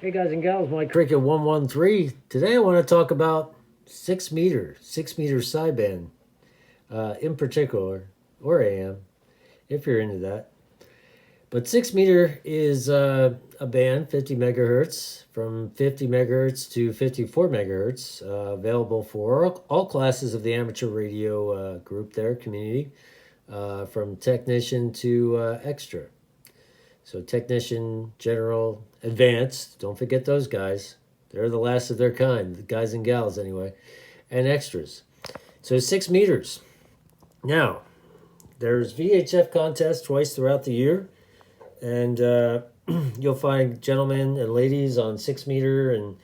Hey guys and gals, Mike Cricket 113. Today I want to talk about 6 meter sideband in particular, or AM, if you're into that. But 6 meter is a band, 50 megahertz, from 50 megahertz to 54 megahertz, available for all classes of the amateur radio group there, community, from technician to extra. So technician, general, advanced, don't forget those guys. They're the last of their kind, the guys and gals anyway, and extras. So 6 meters. Now, there's VHF contests twice throughout the year, and you'll find gentlemen and ladies on 6 meter and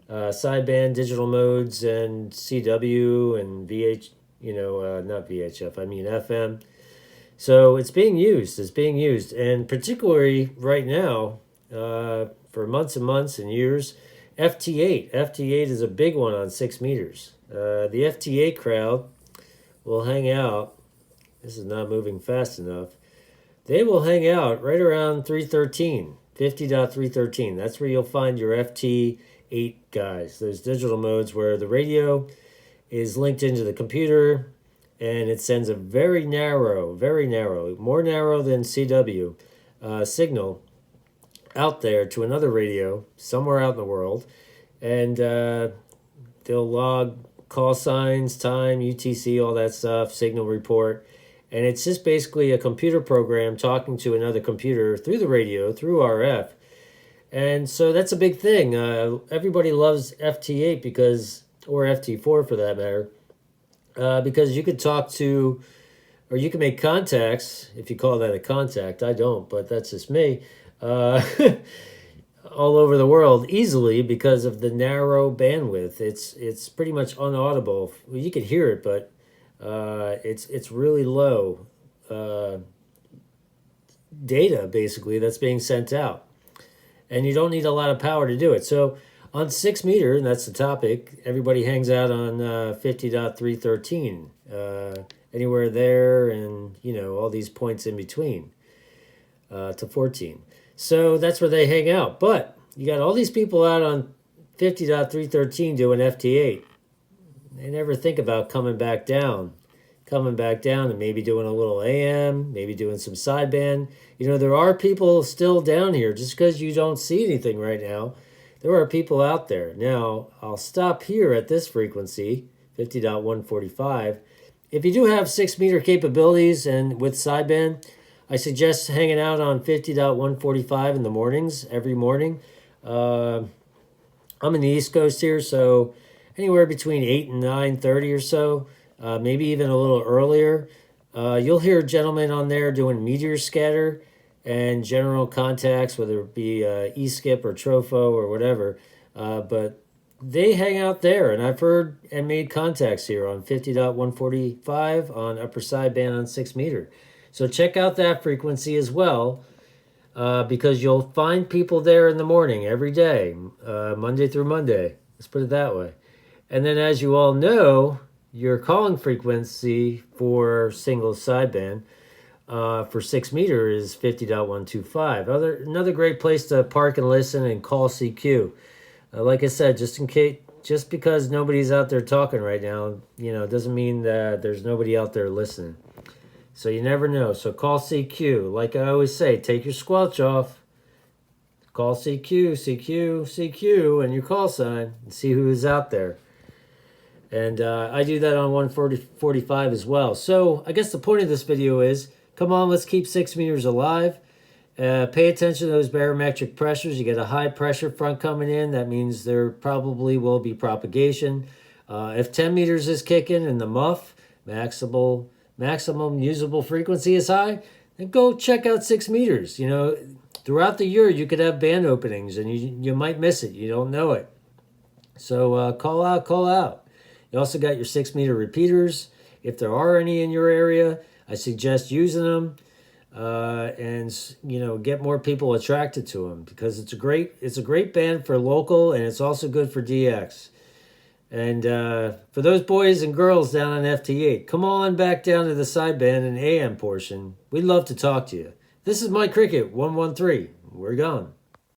sideband digital modes and CW and not VHF, I mean FM. So it's being used. And particularly right now, for months and months and years, FT8. FT8 is a big one on 6 meters. The FT8 crowd will hang out. This is not moving fast enough. They will hang out right around 313, 50.313. That's where you'll find your FT8 guys. Those digital modes where the radio is linked into the computer, and it sends a very narrow, more narrow than CW signal out there to another radio somewhere out in the world, and they'll log call signs, time, UTC, all that stuff, signal report, and it's just basically a computer program talking to another computer through the radio, through RF, and so that's a big thing. Everybody loves FT8 or FT4 for that matter, because you could talk to, or you can make contacts, if you call that a contact. I don't, but that's just me, all over the world easily because of the narrow bandwidth. It's pretty much unaudible. Well, you could hear it, but it's really low data basically that's being sent out, and you don't need a lot of power to do it. So on 6 meter, and that's the topic, everybody hangs out on 50.313, anywhere there, and all these points in between to 14. So that's where they hang out. But you got all these people out on 50.313 doing FT8. They never think about coming back down and maybe doing a little AM, maybe doing some sideband. There are people still down here, just because you don't see anything right now. There are people out there. Now, I'll stop here at this frequency, 50.145. If you do have 6 meter capabilities and with sideband, I suggest hanging out on 50.145 in the mornings, every morning. I'm in the East Coast here, so anywhere between 8 and 9:30 or so, maybe even a little earlier. You'll hear gentlemen on there doing meteor scatter and general contacts, whether it be E-skip or Trofo or whatever. But they hang out there, and I've heard and made contacts here on 50.145 on upper sideband on 6 meter. So check out that frequency as well, because you'll find people there in the morning every day, Monday through Monday. Let's put it that way. And then, as you all know, your calling frequency for single sideband for 6 meter is 50.125. Another great place to park and listen and call CQ. Like I said, just because nobody's out there talking right now, doesn't mean that there's nobody out there listening. So you never know. So call CQ. Like I always say, take your squelch off. Call CQ, and your call sign, and see who is out there. And I do that on 145 as well. So I guess the point of this video is, come on, let's keep 6 meters alive. Pay attention to those barometric pressures. You get a high pressure front coming in. That means there probably will be propagation. If 10 meters is kicking and the muff, maximum usable frequency is high, then go check out 6 meters. Throughout the year, you could have band openings, and you might miss it. You don't know it. So call out. You also got your 6 meter repeaters. If there are any in your area, I suggest using them, and get more people attracted to them, because it's a great band for local, and it's also good for DX. And for those boys and girls down on FT8, come on back down to the sideband and AM portion. We'd love to talk to you. This is Mike Cricket 113. We're gone.